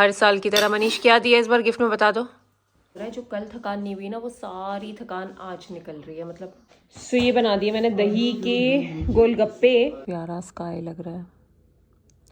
हर साल की तरह। मनीष क्या दिया इस बार गिफ्ट में, बता दो। जो कल थकान नहीं हुई ना, वो सारी थकान आज निकल रही है। मतलब सो ये बना दिए मैंने दही के गोलगप्पे। प्यारा स्काई लग रहा है,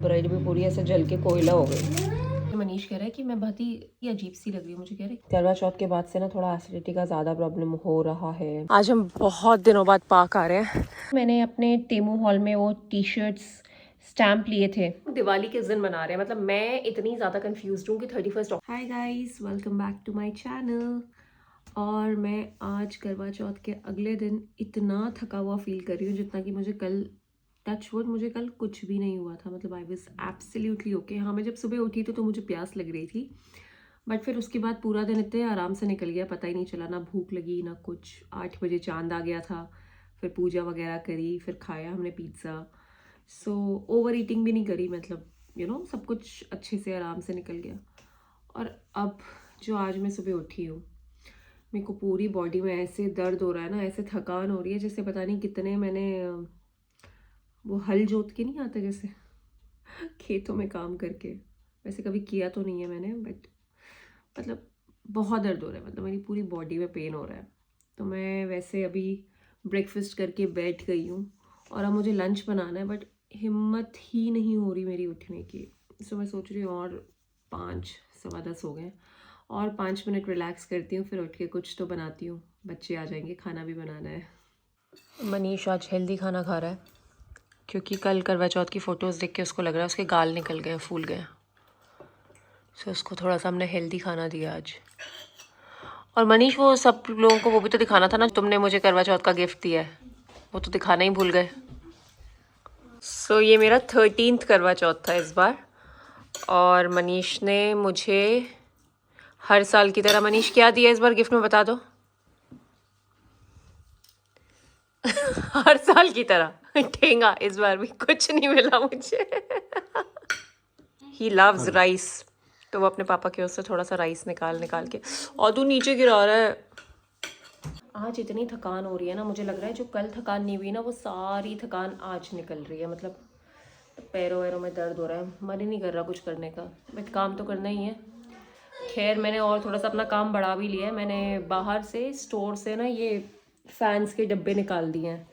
ब्रेड भी पूरी ऐसे जल के कोयला हो गई। मनीष कह रहा है कि मैं बहुत ही अजीब सी लग रही हूँ। मुझे कह रहे करवा चौथ के बाद से ना थोड़ा एसिडिटी का ज़्यादा प्रॉब्लम हो रहा है। आज हम बहुत दिनों बाद पार्क आ रहे हैं। मैंने अपने टेमू हॉल में वो टी शर्ट्स स्टैम्प लिए थे। दिवाली किस दिन मना रहे हैं, मतलब मैं इतनी ज़्यादा कंफ्यूज हूँ कि 31 hi guys, welcome back to my channel. और मैं आज करवा चौथ के अगले दिन इतना थका हुआ फील कर रही हूँ जितना कि मुझे कल, टच वुड, मुझे कल कुछ भी नहीं हुआ था। मतलब आई वाज एब्सोल्युटली ओके। हाँ, मैं जब सुबह उठी तो मुझे प्यास लग रही थी, बट फिर उसके बाद पूरा दिन इतने आराम से निकल गया, पता ही नहीं चला, ना भूख लगी ना कुछ। 8 बजे चांद आ गया था, फिर पूजा वगैरह करी, फिर खाया हमने पिज़्ज़ा। सो ओवर ईटिंग भी नहीं करी, मतलब सब कुछ अच्छे से आराम से निकल गया। और अब जो आज मैं सुबह उठी हूँ, मेरे को पूरी बॉडी में ऐसे दर्द हो रहा है ना, ऐसे थकान हो रही है जैसे पता नहीं कितने मैंने वो हल जोत के नहीं आते जैसे खेतों में काम करके, वैसे कभी किया तो नहीं है मैंने, बट मतलब बहुत दर्द हो रहा है। मतलब मेरी पूरी बॉडी में पेन हो रहा है। तो मैं वैसे अभी ब्रेकफास्ट करके बैठ गई हूँ और अब मुझे लंच बनाना है, बट हिम्मत ही नहीं हो रही मेरी उठने की। सो मैं सोच रही हूँ और 5 सवा 10 हो गए, और 5 मिनट रिलैक्स करती हूँ, फिर उठ के कुछ तो बनाती हूँ। बच्चे आ जाएंगे, खाना भी बनाना है। मनीष आज हेल्दी खाना खा रहा है क्योंकि कल करवा चौथ की फ़ोटोज़ देख के उसको लग रहा है उसके गाल निकल गए, फूल गए। सो उसको थोड़ा सा हमने हेल्दी खाना दिया आज। और मनीष, वो सब लोगों को वो भी तो दिखाना था ना, तुमने मुझे करवा चौथ का गिफ्ट दिया है, वो तो दिखाना ही भूल गए। सो ये मेरा 13th करवा चौथ था इस बार, और मनीष ने मुझे हर साल की तरह, मनीष क्या दिया इस बार गिफ्ट में, बता दो। हर साल की तरह ठेंगा, इस बार भी कुछ नहीं मिला मुझे। ही लव्स राइस, तो वो अपने पापा के उससे थोड़ा सा राइस निकाल के, और तू नीचे गिरा रहा है। आज इतनी थकान हो रही है ना, मुझे लग रहा है जो कल थकान नहीं हुई ना, वो सारी थकान आज निकल रही है। मतलब पैरों वैरों में दर्द हो रहा है, मन ही नहीं कर रहा कुछ करने का, बट काम तो करना ही है। खैर मैंने और थोड़ा सा अपना काम बढ़ा भी लिया है। मैंने बाहर से स्टोर से ना ये फैंस के डब्बे निकाल दिए हैं।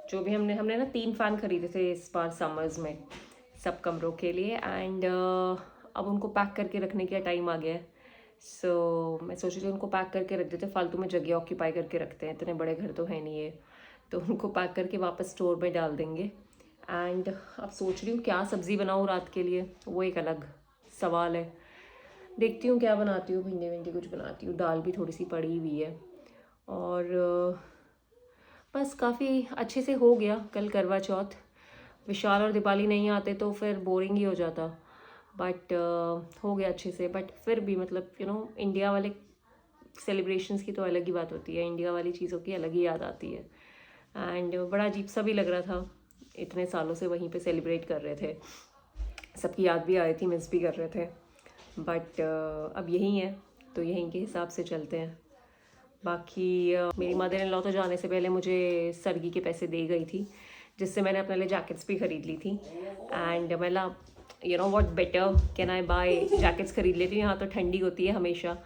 जो भी हमने ना 3 फ़ैन खरीदे थे इस बार समर्स में, सब कमरों के लिए। एंड अब उनको पैक करके रखने का टाइम आ गया है। सो मैं सोच रही थी उनको पैक करके रख देते, फालतू में जगह ऑक्यूपाई करके रखते हैं, इतने बड़े घर तो है नहीं ये, तो उनको पैक करके वापस स्टोर में डाल देंगे। एंड अब सोच रही हूँ क्या सब्ज़ी बनाऊँ रात के लिए, वो एक अलग सवाल है। देखती हूँ क्या बनाती हूँ, भिंडी विंडी कुछ बनाती हूँ, दाल भी थोड़ी सी पड़ी हुई है। और बस काफ़ी अच्छे से हो गया कल करवा चौथ। विशाल और दीपाली नहीं आते तो फिर बोरिंग ही हो जाता, बट हो गया अच्छे से। बट फिर भी मतलब इंडिया वाले सेलिब्रेशंस की तो अलग ही बात होती है, इंडिया वाली चीज़ों की अलग ही याद आती है। एंड बड़ा अजीब सा भी लग रहा था, इतने सालों से वहीं पे सेलिब्रेट कर रहे थे, सबकी याद भी आ रही थी, मिस भी कर रहे थे। बट अब यही है तो यहीं के हिसाब से चलते हैं। बाकी मेरी मदर इन लॉ तो जाने से पहले मुझे सर्गी के पैसे दे गई थी, जिससे मैंने अपने लिए जैकेट्स भी खरीद ली थी। एंड मतलब what better can I buy, jackets खरीद लेती हूँ, यहाँ तो ठंडी होती है हमेशा।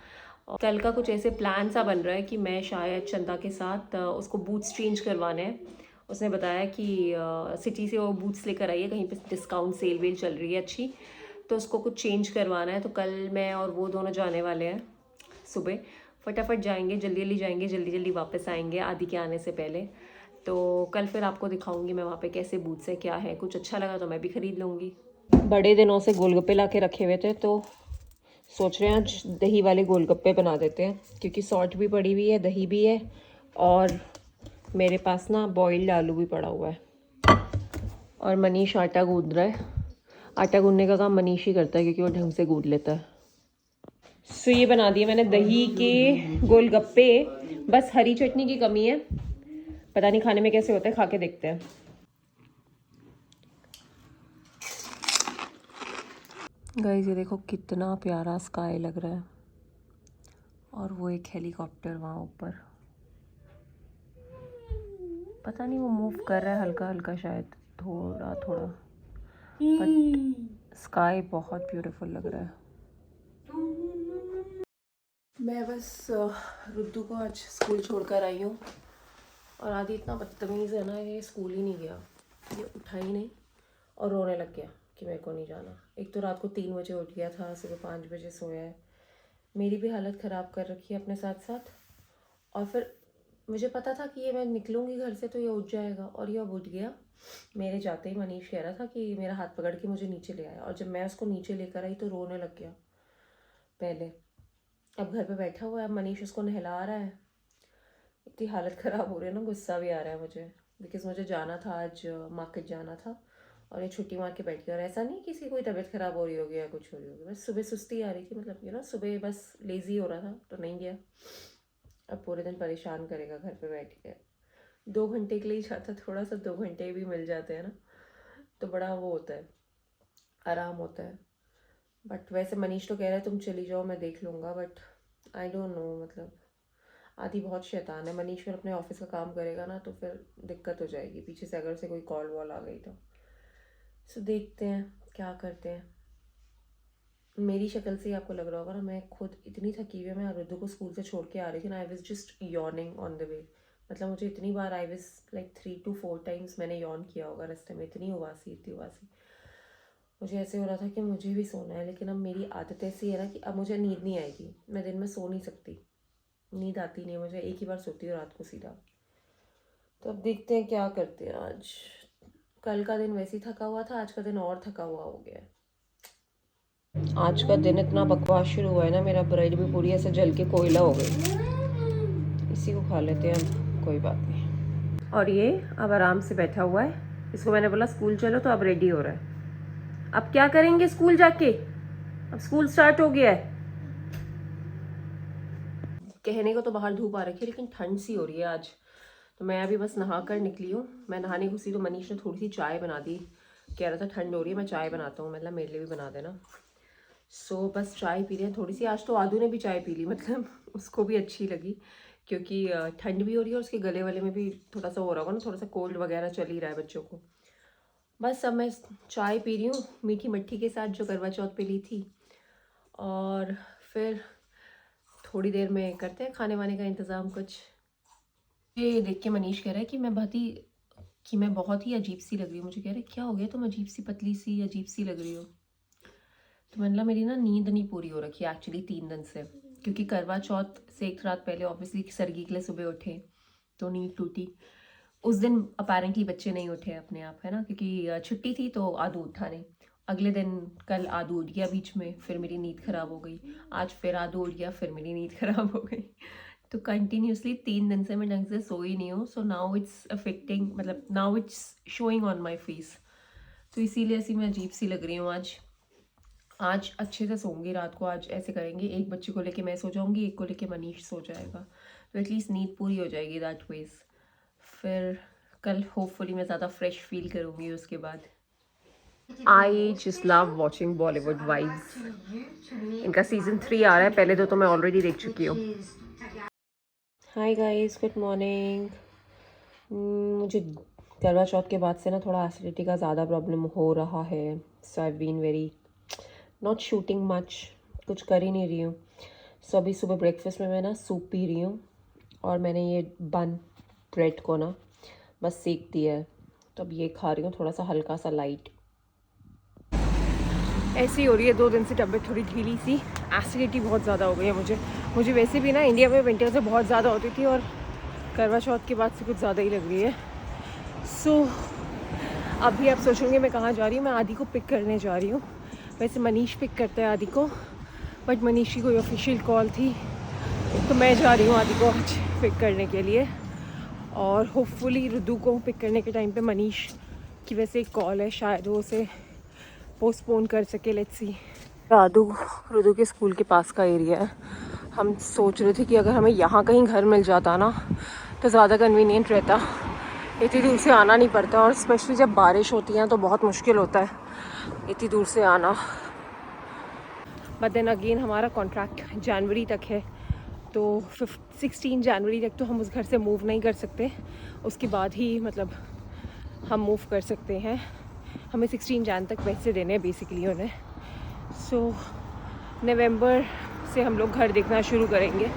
और कल का कुछ ऐसे प्लान सा बन रहा है कि मैं शायद चंदा के साथ उसको बूट्स चेंज करवाने हैं। उसने बताया कि सिटी से वो बूट्स लेकर आई है, कहीं पे डिस्काउंट सेल वेल चल रही है अच्छी, तो उसको कुछ चेंज करवाना है। तो कल मैं और वो दोनों जाने वाले हैं सुबह, फटाफट जाएंगे, जल्दी जल्दी जाएंगे, जल्दी जल्दी वापस आएंगे आदि के आने से पहले। तो कल फिर आपको दिखाऊंगी मैं वहाँ पे कैसे बूट्स है, क्या है, कुछ अच्छा लगा तो मैं भी खरीद लूँगी। बड़े दिनों से गोलगप्पे ला के रखे हुए थे, तो सोच रहे हैं आज दही वाले गोलगप्पे बना देते हैं, क्योंकि सॉल्ट भी पड़ी हुई है, दही भी है, और मेरे पास ना बॉइल्ड आलू भी पड़ा हुआ है। और मनीष आटा गूंद रहा है। आटा गूंदने का काम मनीष ही करता है क्योंकि वो ढंग से गूंद लेता है। सो ये बना दिए मैंने दही के गोलगप्पे, बस हरी चटनी की कमी है, पता नहीं खाने में कैसे होता है, खा के देखते हैं। गाइस ये देखो कितना प्यारा स्काई लग रहा है, और वो एक हेलीकॉप्टर वहाँ ऊपर, पता नहीं वो मूव कर रहा है हल्का हल्का, शायद थोड़ा थोड़ा, बट स्काई बहुत ब्यूटीफुल लग रहा है। मैं बस रुद्दू को आज स्कूल छोड़कर आई हूँ और आदि इतना बदतमीज़ है ना, ये स्कूल ही नहीं गया, ये उठा ही नहीं और रोने लग गया कि मेरे को नहीं जाना। एक तो रात को 3 बजे उठ गया था, सुबह 5 बजे सोया है। मेरी भी हालत ख़राब कर रखी है अपने साथ साथ। और फिर मुझे पता था कि ये मैं निकलूँगी घर से तो ये उठ जाएगा, और ये अब उठ गया। मेरे जाते ही मनीष कह रहा था कि मेरा हाथ पकड़ के मुझे नीचे ले आया, और जब मैं उसको नीचे लेकर आई तो रोने लग गया पहले। अब घर पे बैठा हुआ है, अब मनीष उसको नहला रहा है। इतनी हालत ख़राब हो रही है ना, गुस्सा भी आ रहा है मुझे, बिकॉज़ मुझे जाना था आज, मार्केट जाना था, और ये छुट्टी मार के बैठ गया। और ऐसा नहीं किसी कोई तबीयत ख़राब हो रही होगी या कुछ हो रही होगी, बस सुबह सुस्ती आ रही थी, मतलब सुबह बस लेज़ी हो रहा था तो नहीं गया। अब पूरे दिन परेशान करेगा घर पे बैठ के। 2 घंटे के लिए ही जाता, थोड़ा सा 2 घंटे भी मिल जाते हैं ना तो बड़ा वो होता है, आराम होता है। बट वैसे मनीष तो कह रहा है तुम चली जाओ, मैं देख लूँगा, बट आई डोंट नो, मतलब आदि बहुत शैतान है। मनीष फिर अपने ऑफिस का काम करेगा ना तो फिर दिक्कत हो जाएगी पीछे से, अगर से कोई कॉल वॉल आ गई तो। सो देखते हैं क्या करते हैं। मेरी शक्ल से ही आपको लग रहा होगा ना, मैं खुद इतनी थकी हुई है। मैं रुद्दू को स्कूल से छोड़ के आ रही थी ना, I was just yawning on the way. मतलब मुझे इतनी बार, I was like 3 to 4 times मैंने यॉर्न किया होगा रास्ते में। इतनी उबासी मुझे ऐसे हो रहा था कि मुझे भी सोना है, लेकिन अब मेरी आदत ऐसी है ना कि अब मुझे नींद नहीं आएगी, मैं दिन में सो नहीं सकती, नींद आती नहीं मुझे, एक ही बार सोती हूँ रात को सीधा। तो अब देखते हैं क्या करते हैं आज। कल का दिन वैसे ही थका हुआ था, आज का दिन और थका हुआ हो गया है। आज का दिन इतना बकवास शुरू हुआ है ना, मेरा ब्रेड भी पूरी ऐसे जल के कोयला हो गई। इसी को खा लेते हैं हम, कोई बात नहीं। और ये अब आराम से बैठा हुआ है, इसको मैंने बोला स्कूल चलो तो अब रेडी हो रहा है। अब क्या करेंगे स्कूल जाके, अब स्कूल स्टार्ट हो गया है। कहने को तो बाहर धूप आ रखी है, लेकिन ठंड सी हो रही है आज। तो मैं अभी बस नहा कर निकली हूँ। मैं नहाने घुसी तो मनीष ने थोड़ी सी चाय बना दी, कह रहा था ठंड हो रही है मैं चाय बनाता हूँ, मतलब मेरे लिए भी बना देना। सो बस चाय पी रहे हैं थोड़ी सी। आज तो आदू ने भी चाय पी ली, मतलब उसको भी अच्छी लगी, क्योंकि ठंड भी हो रही है और उसके गले वाले में भी थोड़ा सा हो रहा होगा ना, थोड़ा सा कोल्ड वगैरह चल ही रहा है बच्चों को। बस अब मैं चाय पी रही हूँ मीठी मट्ठी के साथ, जो करवा चौथ पे ली थी। और फिर थोड़ी देर में करते हैं खाने वाने का इंतज़ाम कुछ। ये देख के मनीष कह रहा है कि मैं बहुत ही अजीब सी लग रही हूँ। मुझे कह रहे क्या हो गया, तुम अजीब सी, पतली सी, अजीब सी लग रही हो। तो मैंने बोला मेरी ना नींद नहीं पूरी हो रखी है एक्चुअली 3 दिन से, क्योंकि करवा चौथ से एक रात पहले ऑब्वियसली सरगी के लिए सुबह उठे तो नींद टूटी। उस दिन अपेरेंटली बच्चे नहीं उठे अपने आप, है ना, क्योंकि छुट्टी थी तो आदू उठा नहीं। अगले दिन कल आदू उठ गया बीच में, फिर मेरी नींद ख़राब हो गई। आज फिर आदू उठ गया, फिर मेरी नींद ख़राब हो गई। तो कंटिन्यूसली 3 दिन से मैं ढंग से सोई नहीं हूँ। सो नाउ इट्स अफेक्टिंग, मतलब now it's showing on my face. तो इसीलिए ऐसी मैं अजीब सी लग रही हूँ आज अच्छे से सोऊंगी रात को। आज ऐसे करेंगे, एक बच्चे को लेके मैं सो जाऊंगी, एक को लेके मनीष सो जाएगा, तो एटलीस्ट नींद पूरी हो जाएगी दैट वेज। फिर कल होपफुली मैं ज़्यादा फ्रेश फील करूँगी उसके बाद। I just love watching Bollywood vibes. इनका सीज़न 3 आ रहा है, पहले 2 तो मैं ऑलरेडी देख चुकी हूँ। Hi guys, good morning. मुझे करवा चौथ के बाद से ना थोड़ा एसिडिटी का ज़्यादा प्रॉब्लम हो रहा है। So I been very not shooting much, कुछ कर ही नहीं रही हूँ। सो अभी सुबह ब्रेकफास्ट में मैं ना सूप पी रही हूँ, और मैंने ये बन ब्रेड को ना बस सेक दिया है, तो अब ये खा रही हूँ थोड़ा सा हल्का सा लाइट। ऐसी हो रही है 2 दिन से तबीयत थोड़ी ढीली सी, एसिडिटी बहुत ज़्यादा हो गई है मुझे वैसे भी ना इंडिया में विंटर से बहुत ज़्यादा होती थी, और करवा चौथ के बाद से कुछ ज़्यादा ही लग रही है। सो अभी आप सोचोगे मैं कहाँ जा रही हूँ, मैं आदि को पिक करने जा रही हूँ। वैसे मनीष पिक करता है आदि को, बट मनीष की कोई ऑफिशियल कॉल थी तो मैं जा रही हूँ आदि को आज पिक करने के लिए। और होपफुली रुद्दू को पिक करने के टाइम पे मनीष की वैसे एक कॉल है, शायद वो उसे पोस्टपोन कर सके, लेट्स सी। रुद्दू के स्कूल के पास का एरिया है। हम सोच रहे थे कि अगर हमें यहाँ कहीं घर मिल जाता ना तो ज़्यादा कन्वीनियंट रहता, इतनी दूर से आना नहीं पड़ता, और स्पेशली जब बारिश होती है तो बहुत मुश्किल होता है इतनी दूर से आना। बट देन अगेन हमारा कॉन्ट्रैक्ट जनवरी तक है, तो 16 जनवरी तक तो हम उस घर से मूव नहीं कर सकते, उसके बाद ही मतलब हम मूव कर सकते हैं। हमें 16 जन तक पैसे देने हैं बेसिकली उन्हें। सो नवंबर से हम लोग घर देखना शुरू करेंगे।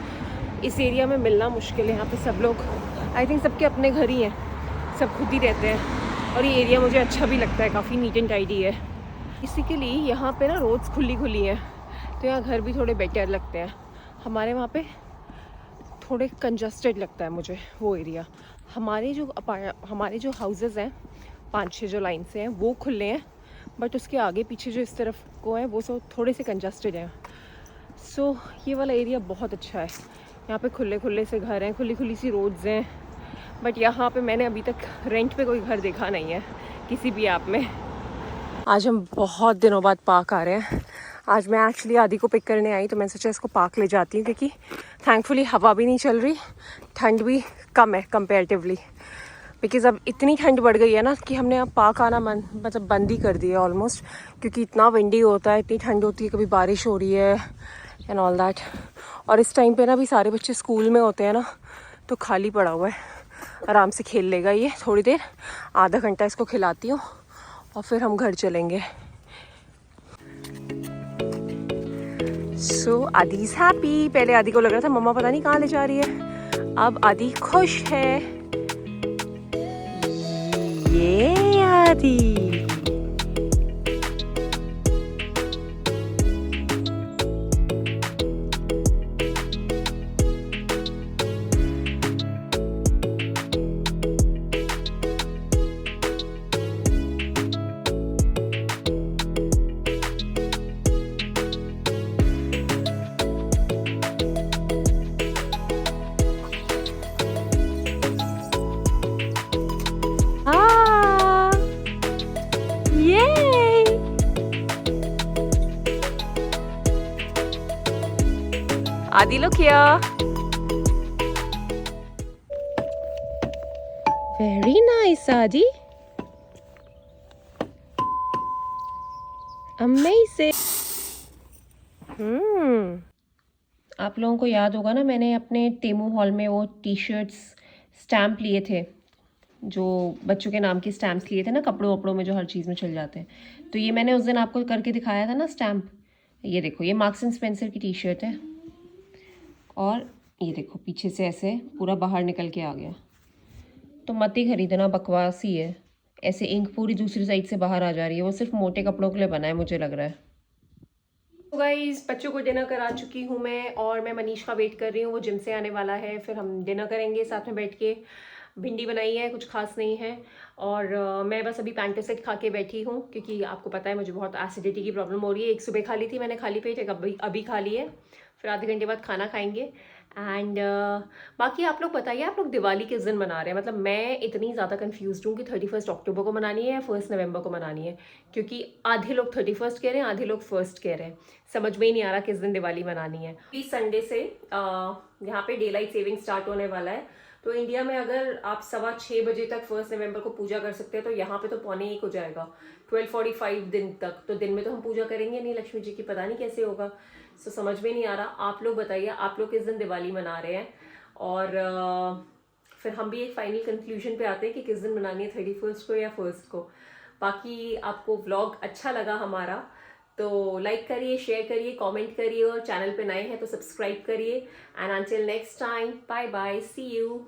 इस एरिया में मिलना मुश्किल है, यहाँ पे सब लोग आई थिंक सबके अपने घर ही हैं, सब खुद ही रहते हैं। और ये एरिया मुझे अच्छा भी लगता है, काफ़ी नीट एंड टाइडी है। इसी के लिए यहाँ पे ना रोड्स खुली हैं, तो यहाँ घर भी थोड़े बेटर लगते हैं। हमारे वहाँ पे थोड़े कंजस्टेड लगता है मुझे वो एरिया। हमारे जो हाउसेज़ हैं 5-6 जो लाइन से हैं वो खुले हैं, बट उसके आगे पीछे जो इस तरफ को है वो सब थोड़े से कंजस्टेड हैं। सो ये वाला एरिया बहुत अच्छा है, यहाँ पे खुले से घर हैं, खुली सी रोड्स हैं। बट यहाँ पे मैंने अभी तक रेंट पे कोई घर देखा नहीं है किसी भी ऐप में। आज हम बहुत दिनों बाद पार्क आ रहे हैं। आज मैं एक्चुअली आदि को पिक करने आई, तो मैंने सोचा इसको पार्क ले जाती हूँ, क्योंकि थैंकफुली हवा भी नहीं चल रही, ठंड भी कम है कंपेरेटिवली। बिकॉज़ अब इतनी ठंड बढ़ गई है ना कि हमने अब पार्क आना मतलब बंद ही कर दिया है ऑलमोस्ट, क्योंकि इतना विंडी होता है, इतनी ठंड होती है, कभी बारिश हो रही है एंड ऑल दैट। और इस टाइम पे ना भी सारे बच्चे स्कूल में होते हैं ना, तो खाली पड़ा हुआ है, आराम से खेल लेगा ये थोड़ी देर, आधा घंटा इसको खिलाती हूँ और फिर हम घर चलेंगे। सो आदि इज हैप्पी। पहले आदि को लग रहा था मम्मा पता नहीं कहाँ ले जा रही है, अब आदि खुश है। ये आदि Adi, look here. Very nice, Adi. Amazing. आप लोगों को याद होगा ना, मैंने अपने टेमू हॉल में वो टी शर्ट्स स्टैम्प लिए थे, जो बच्चों के नाम के स्टैम्प्स लिए थे ना, कपड़ों वपड़ों में जो हर चीज़ में चल जाते हैं। तो ये मैंने उस दिन आपको करके दिखाया था ना स्टैम्प। ये देखो, ये मार्क्स एंड स्पेंसर की टी शर्ट है, और ये देखो पीछे से ऐसे पूरा बाहर निकल के आ गया। तो मत ही खरीदना, बकवास ही है। ऐसे इंक पूरी दूसरी साइड से बाहर आ जा रही है, वो सिर्फ मोटे कपड़ों के लिए बना है मुझे लग रहा है। तो गाइस, बच्चों को डिनर करा चुकी हूँ मैं, और मैं मनीष का वेट कर रही हूँ, वो जिम से आने वाला है, फिर हम डिनर करेंगे साथ में बैठ के। भिंडी बनाई है, कुछ खास नहीं है, और मैं बस अभी पैंटोसेट खा के बैठी हूँ, क्योंकि आपको पता है मुझे बहुत एसिडिटी की प्रॉब्लम हो रही है। एक सुबह खा ली थी मैंने खाली पेट, एक अभी खा ली है, फिर आधे घंटे बाद खाना खाएंगे। एंड बाकी आप लोग बताइए, आप लोग दिवाली किस दिन मना रहे हैं? मतलब मैं इतनी ज़्यादा कंफ्यूज हूँ कि 31 अक्टूबर को मनानी है या 1 नवंबर को मनानी है, क्योंकि आधे लोग 31 कह रहे हैं, आधे लोग 1 कह रहे हैं। समझ में ही नहीं आ रहा किस दिन दिवाली मनानी है। इस संडे से यहाँ पे डे लाइट सेविंग स्टार्ट होने वाला है। तो इंडिया में अगर आप 6:15 बजे तक 1 नवंबर को पूजा कर सकते हैं, तो यहाँ पे तो 12:45 हो जाएगा, 12:45 दिन तक। तो दिन में तो हम पूजा करेंगे नहीं लक्ष्मी जी की, पता नहीं कैसे होगा। सो समझ में नहीं आ रहा। आप लोग बताइए, आप लोग किस दिन दिवाली मना रहे हैं, और फिर हम भी एक फाइनल कंक्लूजन पे आते हैं कि किस दिन मनानी है, 31 को या 1 को। बाकी आपको व्लॉग अच्छा लगा हमारा तो लाइक करिए, शेयर करिए, कमेंट करिए, और चैनल पे नए हैं तो सब्सक्राइब करिए। And until next time, bye bye, see you.